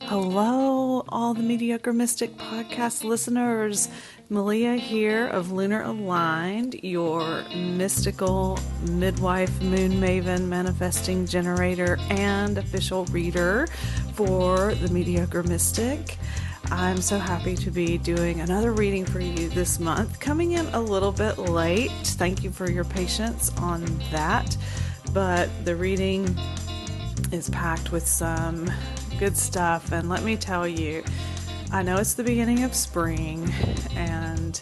Hello, all the Mediocre Mystic podcast listeners. Meliea here of Lunar Aligned, your mystical midwife, moon maven, manifesting generator, and official reader for the Mediocre Mystic. I'm so happy to be doing another reading for you this month, coming in a little bit late. Thank you for your patience on that, but the reading is packed with some good stuff, and let me tell you, I know it's the beginning of spring, and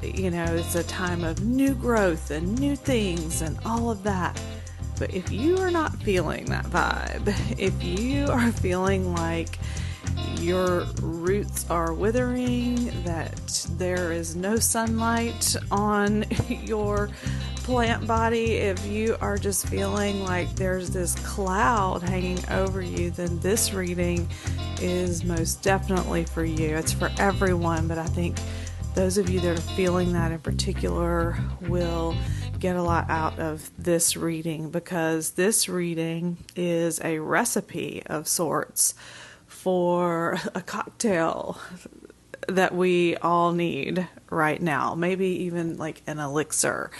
it's a time of new growth and new things and all of that. But if you are not feeling that vibe, if you are feeling like your roots are withering, that there is no sunlight on your plant body, if you are just feeling like there's this cloud hanging over you, then this reading is most definitely for you. It's for everyone, but I think those of you that are feeling that in particular will get a lot out of this reading, because this reading is a recipe of sorts for a cocktail that we all need right now, maybe even like an elixir.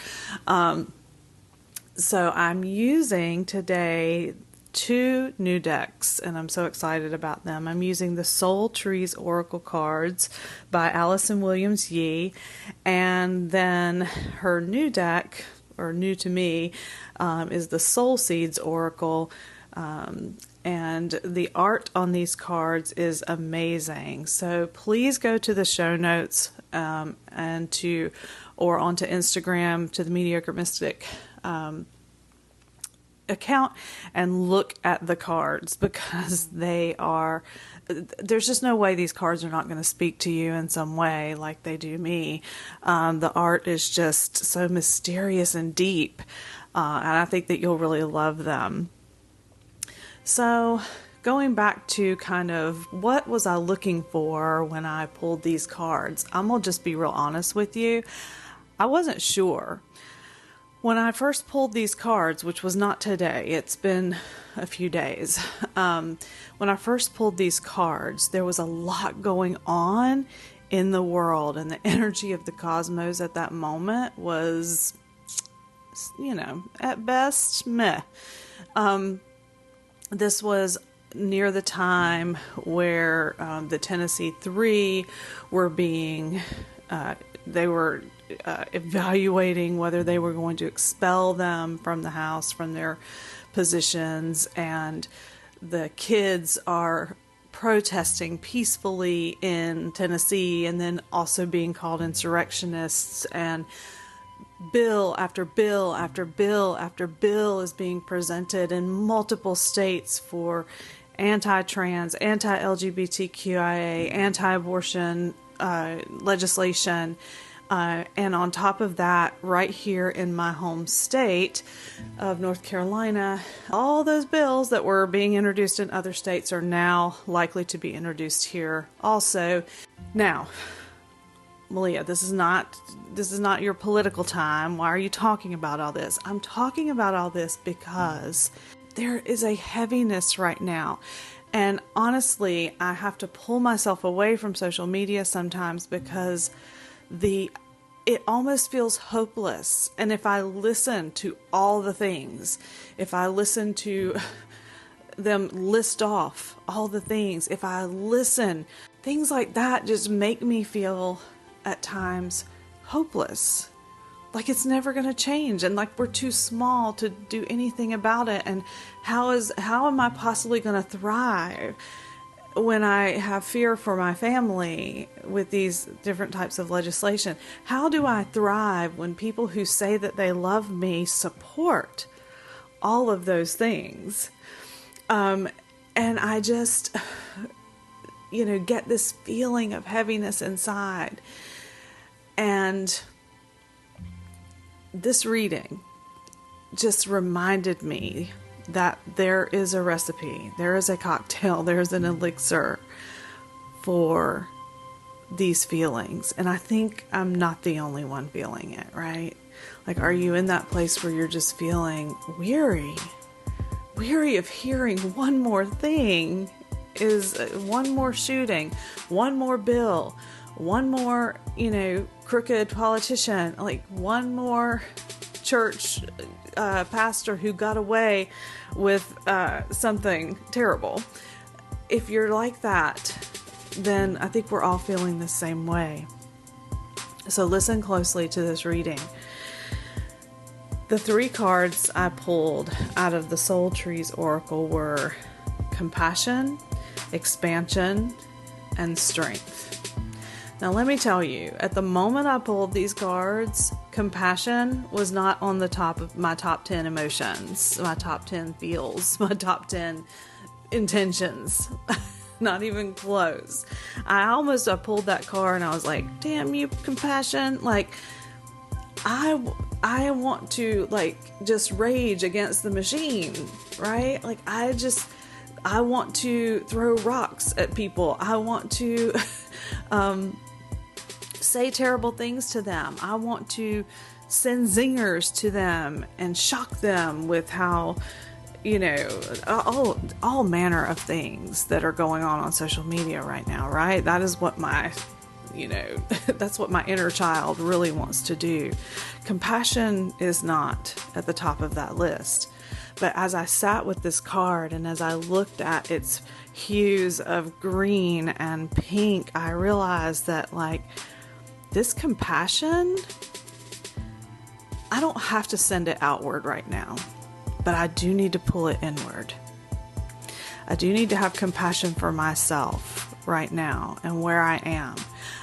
So I'm using today 2 new decks, and I'm so excited about them. I'm using the Soul Trees Oracle cards by Allyson Williams Yee, and then her new deck, or new to me, is the Soul Seeds Oracle. And the art on these cards is amazing. So please go to the show notes or onto Instagram to the Mediocre Mystic account and look at the cards, because there's just no way these cards are not going to speak to you in some way like they do me. The art is just so mysterious and deep, and I think that you'll really love them. So going back to kind of what was I looking for when I pulled these cards, I'm going to just be real honest with you. I wasn't sure. When I first pulled these cards, which was not today, it's been a few days. When I first pulled these cards, there was a lot going on in the world, and the energy of the cosmos at that moment was, at best, meh. This was near the time where the Tennessee Three were being, they were evaluating whether they were going to expel them from the house, from their positions, and the kids are protesting peacefully in Tennessee, and then also being called insurrectionists, and bill after bill after bill after bill is being presented in multiple states for anti-trans, anti-LGBTQIA, anti-abortion legislation. And on top of that, right here in my home state of North Carolina, all those bills that were being introduced in other states are now likely to be introduced here also. Now, Meliea, this is not your political time. Why are you talking about all this? I'm talking about all this because there is a heaviness right now. And honestly, I have to pull myself away from social media sometimes, because it almost feels hopeless. And if I listen to all the things, if I listen to them list off all the things, if I listen, things like that just make me feel at times hopeless, like it's never going to change, and like we're too small to do anything about it. And how am I possibly going to thrive when I have fear for my family with these different types of legislation? How do I thrive when people who say that they love me support all of those things? And I just get this feeling of heaviness inside. And this reading just reminded me that there is a recipe, there is a cocktail, there's an elixir for these feelings. And I think I'm not the only one feeling it, right? Like, are you in that place where you're just feeling weary of hearing one more thing is one more shooting, one more bill, one more, crooked politician, like one more church pastor who got away with something terrible. If you're like that, then I think we're all feeling the same way. So listen closely to this reading. The 3 cards I pulled out of the Soul Trees Oracle were compassion, expansion, and strength. Now let me tell you, at the moment I pulled these cards, compassion was not on the top of my top 10 emotions, my top 10 feels, my top 10 intentions. Not even close. I pulled that card and I was like, damn you, compassion. Like, I want to just rage against the machine, right? Like, I want to throw rocks at people. I want to say terrible things to them. I want to send zingers to them and shock them with how, all manner of things that are going on social media right now, right? That is what that's what my inner child really wants to do. Compassion is not at the top of that list. But as I sat with this card and as I looked at its hues of green and pink, I realized that this compassion, I don't have to send it outward right now, but I do need to pull it inward. I do need to have compassion for myself right now and where I am.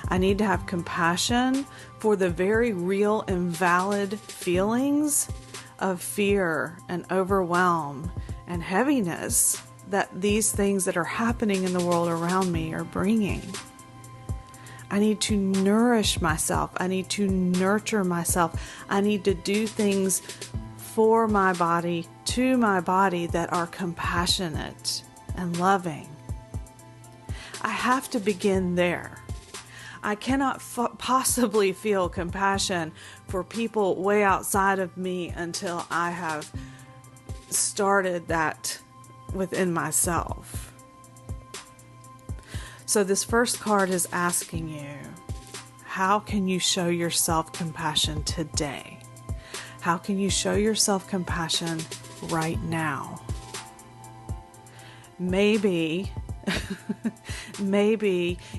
I need to have compassion for the very real and valid feelings of fear and overwhelm and heaviness that these things that are happening in the world around me are bringing. I need to nourish myself. I need to nurture myself. I need to do things for my body, to my body, that are compassionate and loving. I have to begin there. I cannot possibly feel compassion for people way outside of me until I have started that within myself. So this first card is asking you, how can you show yourself compassion today? How can you show yourself compassion right now? Maybe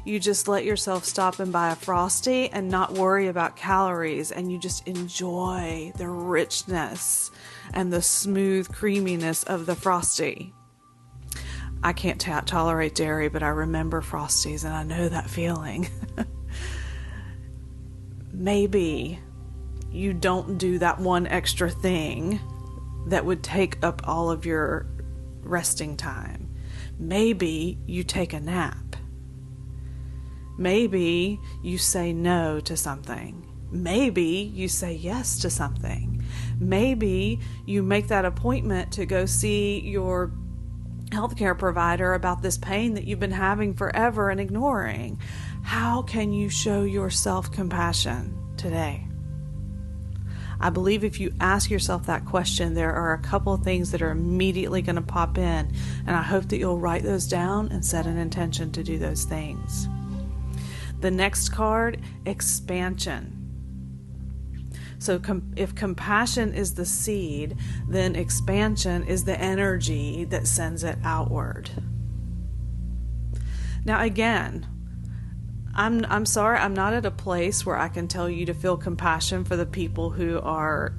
you just let yourself stop and buy a Frosty and not worry about calories, and you just enjoy the richness and the smooth creaminess of the Frosty. I can't tolerate dairy, but I remember Frosties and I know that feeling. Maybe you don't do that one extra thing that would take up all of your resting time. Maybe you take a nap. Maybe you say no to something. Maybe you say yes to something. Maybe you make that appointment to go see your healthcare provider about this pain that you've been having forever and ignoring. How can you show yourself compassion today? I believe if you ask yourself that question, there are a couple of things that are immediately going to pop in, and I hope that you'll write those down and set an intention to do those things. The next card, expansion. So if compassion is the seed, then expansion is the energy that sends it outward. Now again, I'm sorry, I'm not at a place where I can tell you to feel compassion for the people who are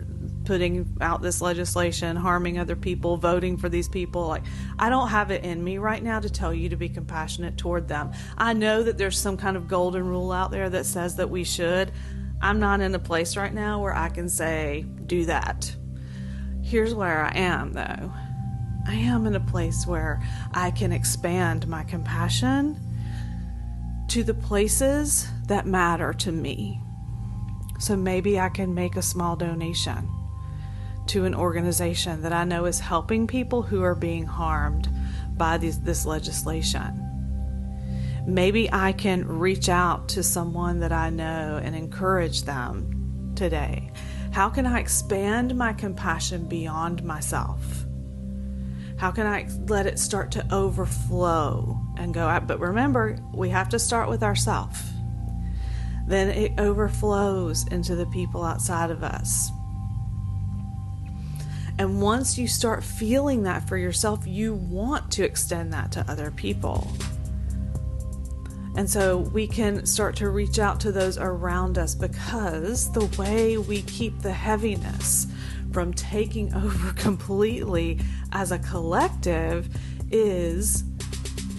putting out this legislation, harming other people, voting for these people. I don't have it in me right now to tell you to be compassionate toward them. I know that there's some kind of golden rule out there that says that we should. I'm not in a place right now where I can say, do that. Here's where I am, though. I am in a place where I can expand my compassion to the places that matter to me. So maybe I can make a small donation to an organization that I know is helping people who are being harmed by this legislation. Maybe I can reach out to someone that I know and encourage them today. How can I expand my compassion beyond myself? How can I let it start to overflow and go out? But remember, we have to start with ourselves. Then it overflows into the people outside of us. And once you start feeling that for yourself, you want to extend that to other people. And so we can start to reach out to those around us, because the way we keep the heaviness from taking over completely as a collective is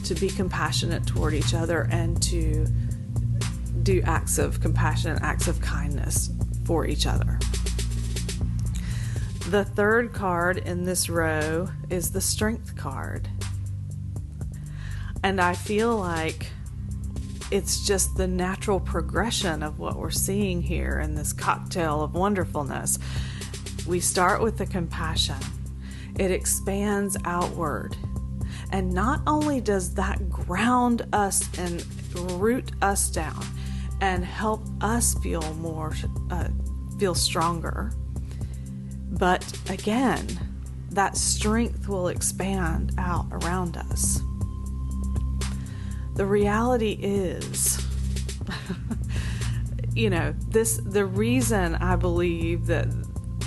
to be compassionate toward each other and to do acts of compassion and acts of kindness for each other. The third card in this row is the Strength card. And I feel like it's just the natural progression of what we're seeing here in this cocktail of wonderfulness. We start with the compassion. It expands outward. And not only does that ground us and root us down and help us feel stronger, but again, that strength will expand out around us. The reality is, the reason I believe that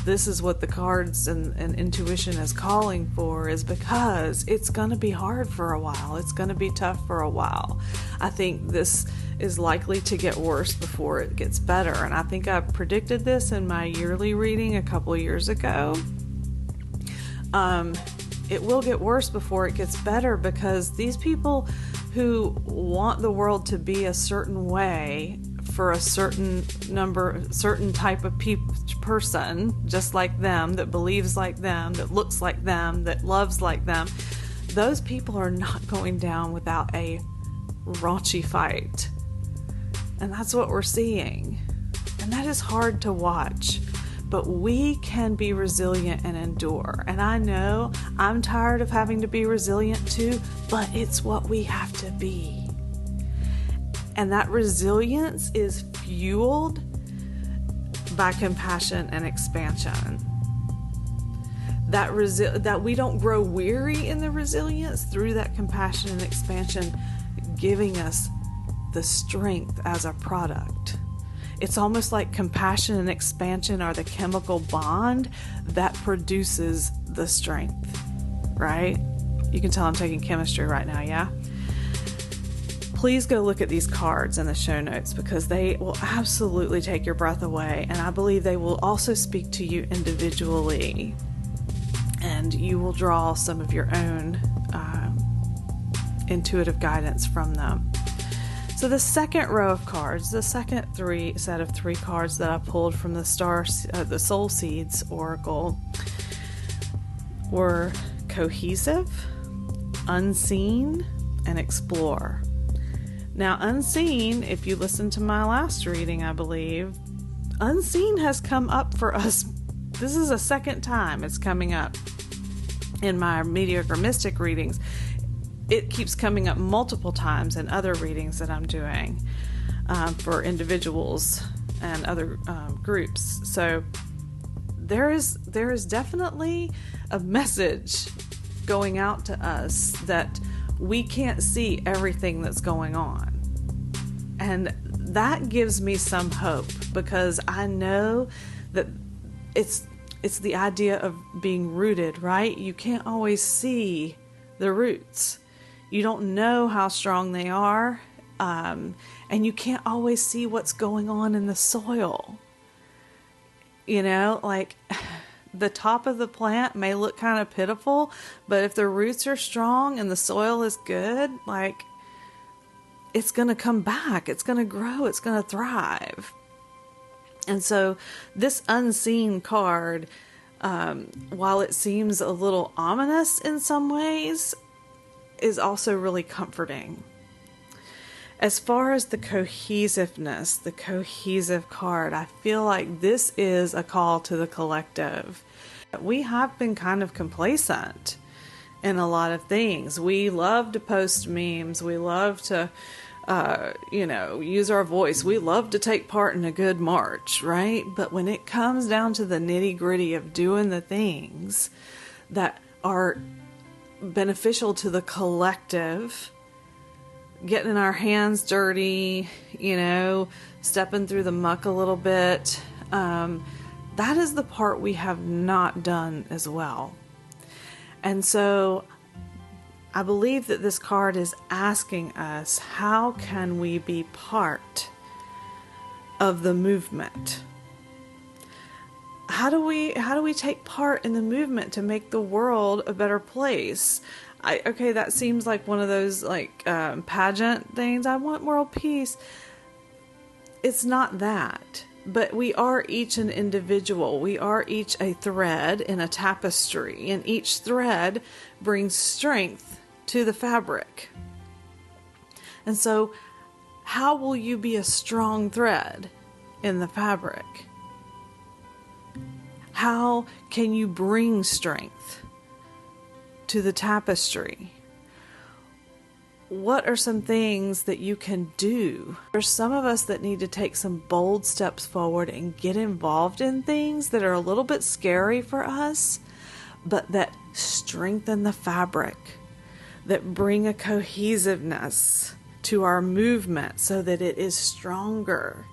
this is what the cards and intuition is calling for is because it's going to be hard for a while. It's going to be tough for a while. I think this is likely to get worse before it gets better. And I think I predicted this in my yearly reading a couple of years ago. It will get worse before it gets better, because these people who want the world to be a certain way for a certain type of person, just like them, that believes like them, that looks like them, that loves like them, those people are not going down without a raunchy fight. And that's what we're seeing. And that is hard to watch. But we can be resilient and endure. And I know I'm tired of having to be resilient too, but it's what we have to be. And that resilience is fueled by compassion and expansion. That we don't grow weary in the resilience through that compassion and expansion, giving us the strength as a product. It's almost like compassion and expansion are the chemical bond that produces the strength, right? You can tell I'm taking chemistry right now, yeah? Please go look at these cards in the show notes, because they will absolutely take your breath away. And I believe they will also speak to you individually. And you will draw some of your own intuitive guidance from them. So the second row of cards, the second set of three cards that I pulled from the Soul Seeds Oracle were Cohesive, Unseen, and Explore. Now, Unseen, if you listened to my last reading, I believe, Unseen has come up for us. This is a second time it's coming up in my Mediocre Mystic readings. It keeps coming up multiple times in other readings that I'm doing for individuals and other groups. So there is definitely a message going out to us that we can't see everything that's going on. And that gives me some hope, because I know that it's the idea of being rooted, right? You can't always see the roots. You don't know how strong they are, and you can't always see what's going on in the soil. Like the top of the plant may look kind of pitiful, but if the roots are strong and the soil is good, like, it's going to come back. It's going to grow. It's going to thrive. And so this Unseen card, while it seems a little ominous in some ways, is also really comforting. As far as the cohesiveness, the cohesive card, I feel like this is a call to the collective. We have been kind of complacent in a lot of things. We love to post memes. We love to, use our voice. We love to take part in a good march, right? But when it comes down to the nitty gritty of doing the things that are beneficial to the collective, getting our hands dirty, stepping through the muck a little bit. That is the part we have not done as well. And so I believe that this card is asking us, how can we be part of the movement? How do we take part in the movement to make the world a better place? Okay, that seems like one of those pageant things. I want world peace. It's not that. But we are each an individual. We are each a thread in a tapestry, and each thread brings strength to the fabric. And so, how will you be a strong thread in the fabric? How can you bring strength to the tapestry? What are some things that you can do? There's some of us that need to take some bold steps forward and get involved in things that are a little bit scary for us, but that strengthen the fabric, that bring a cohesiveness to our movement so that it is stronger.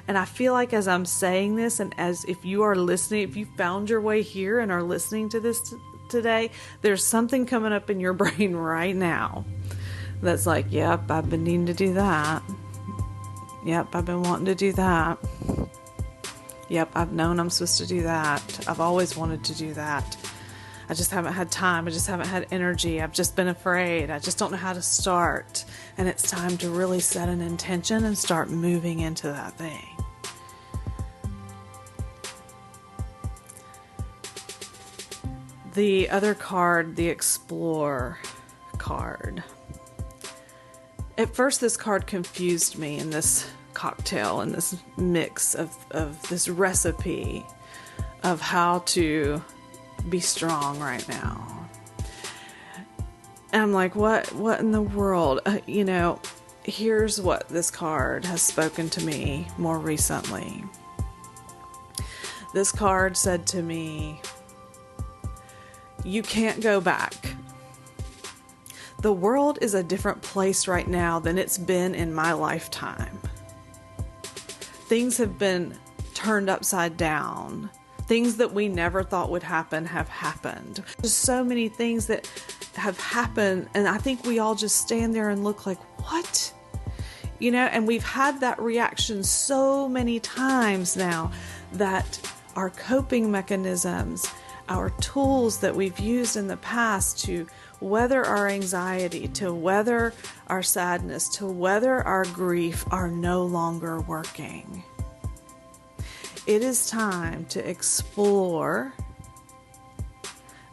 And I feel like as I'm saying this, and as if you are listening, if you found your way here and are listening to this today, there's something coming up in your brain right now that's like, yep, I've been needing to do that. Yep, I've been wanting to do that. Yep, I've known I'm supposed to do that. I've always wanted to do that. I just haven't had time. I just haven't had energy. I've just been afraid. I just don't know how to start. And it's time to really set an intention and start moving into that thing. The other card, the Explore card. At first, this card confused me in this cocktail and this mix of this recipe of how to be strong right now. And I'm like, what in the world? Here's what this card has spoken to me more recently. This card said to me, you can't go back. The world is a different place right now than it's been in my lifetime. Things have been turned upside down. Things that we never thought would happen have happened. There's so many things that have happened, and I think we all just stand there and look like, what? And we've had that reaction so many times now that our coping mechanisms, our tools that we've used in the past to weather our anxiety, to weather our sadness, to weather our grief are no longer working. It is time to explore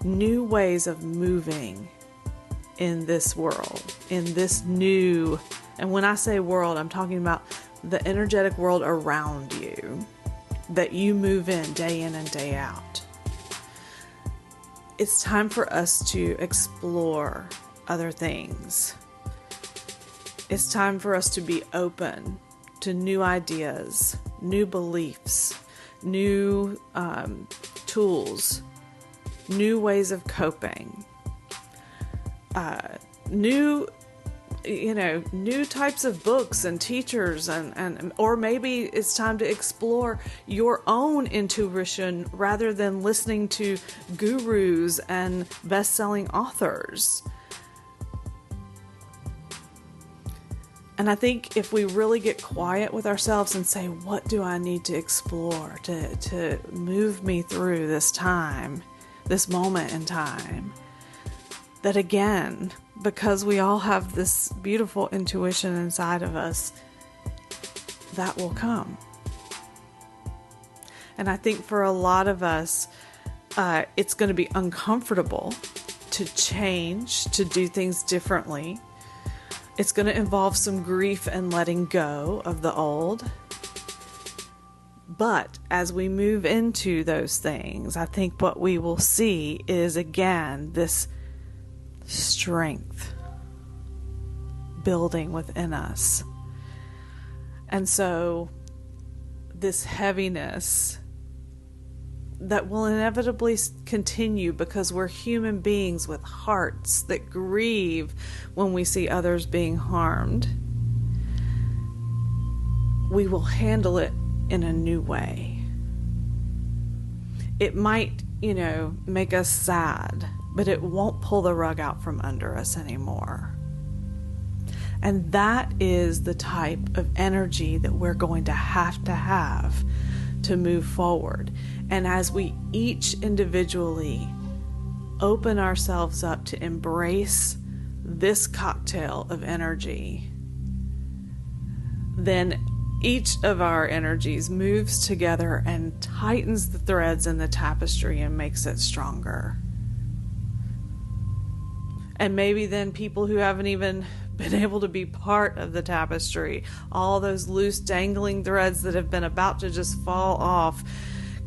new ways of moving in this world, in this new, and when I say world, I'm talking about the energetic world around you that you move in day and day out. It's time for us to explore other things. It's time for us to be open to new ideas, new beliefs, new tools, new ways of coping, new types of books and teachers, and or maybe it's time to explore your own intuition rather than listening to gurus and best-selling authors. And I think if we really get quiet with ourselves and say, what do I need to explore to move me through this time, this moment in time, that again, because we all have this beautiful intuition inside of us, that will come. And I think for a lot of us, it's going to be uncomfortable to change, to do things differently. It's going to involve some grief and letting go of the old. But as we move into those things, I think what we will see is, again, this strength building within us. And so this heaviness that will inevitably continue because we're human beings with hearts that grieve when we see others being harmed. We will handle it in a new way. It might, make us sad, but it won't pull the rug out from under us anymore. And that is the type of energy that we're going to have to move forward. And as we each individually open ourselves up to embrace this cocktail of energy, then each of our energies moves together and tightens the threads in the tapestry and makes it stronger. And maybe then people who haven't even been able to be part of the tapestry, all those loose dangling threads that have been about to just fall off,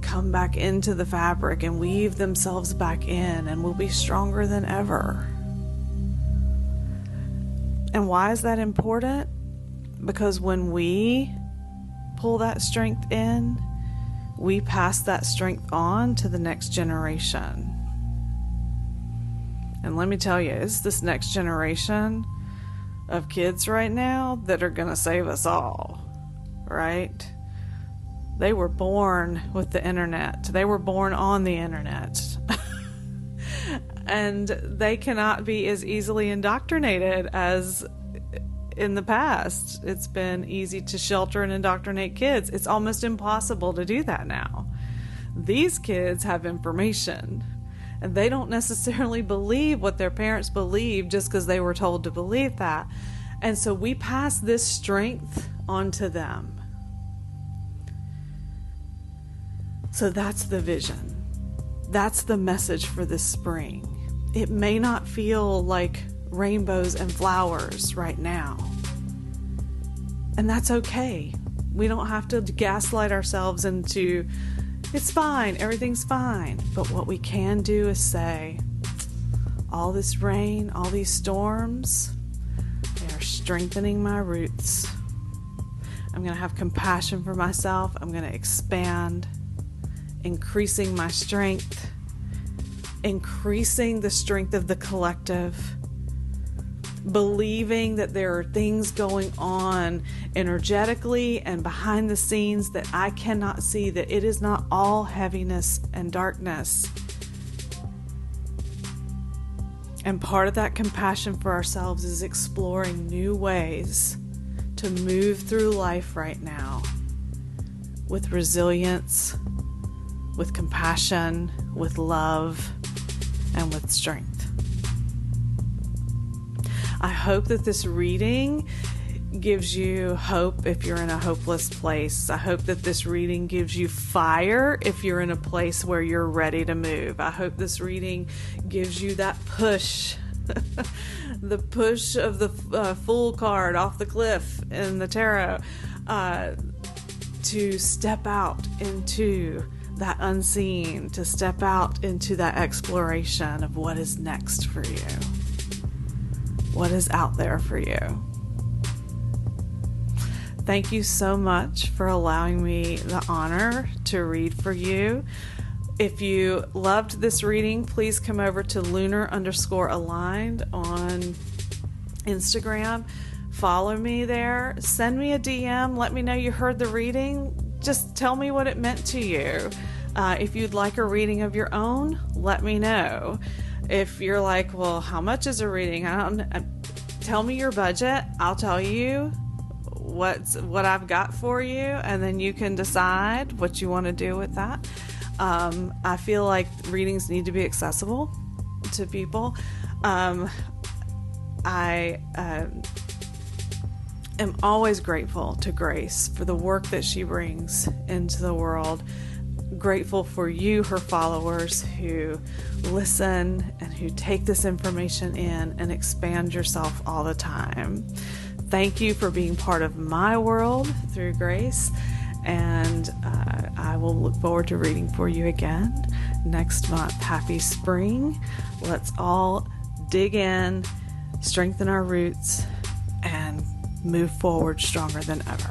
come back into the fabric and weave themselves back in and will be stronger than ever. And why is that important? Because when we pull that strength in, we pass that strength on to the next generation. And let me tell you, it's this next generation of kids right now that are going to save us all, right? They were born with the internet. They were born on the internet. And they cannot be as easily indoctrinated as in the past. It's been easy to shelter and indoctrinate kids. It's almost impossible to do that now. These kids have information, and they don't necessarily believe what their parents believe just because they were told to believe that. And so we pass this strength on to them. So that's the vision. That's the message for this spring. It may not feel like rainbows and flowers right now. And that's okay. We don't have to gaslight ourselves into, it's fine, everything's fine. But what we can do is say, all this rain, all these storms, they are strengthening my roots. I'm going to have compassion for myself. I'm going to expand, increasing my strength, increasing the strength of the collective, believing that there are things going on energetically and behind the scenes that I cannot see, that it is not all heaviness and darkness. And part of that compassion for ourselves is exploring new ways to move through life right now with resilience, with compassion, with love, and with strength. I hope that this reading gives you hope if you're in a hopeless place. I hope that this reading gives you fire if you're in a place where you're ready to move. I hope this reading gives you that push, the push of the Fool card off the cliff in the tarot, to step out into that unseen, to step out into that exploration of what is next for you. What is out there for you? Thank you so much for allowing me the honor to read for you. If you loved this reading, please come over to lunar_aligned on Instagram. Follow me there. Send me a DM. Let me know you heard the reading. Just tell me what it meant to you. If you'd like a reading of your own, let me know. If you're like, well, how much is a reading? Tell me your budget. I'll tell you what I've got for you, and then you can decide what you want to do with that. I feel like readings need to be accessible to people. I am always grateful to Grace for the work that she brings into the world. Grateful for you, her followers, who listen and who take this information in and expand yourself all the time. Thank you for being part of my world through Grace, and I will look forward to reading for you again next month. Happy spring. Let's all dig in, strengthen our roots, and move forward stronger than ever.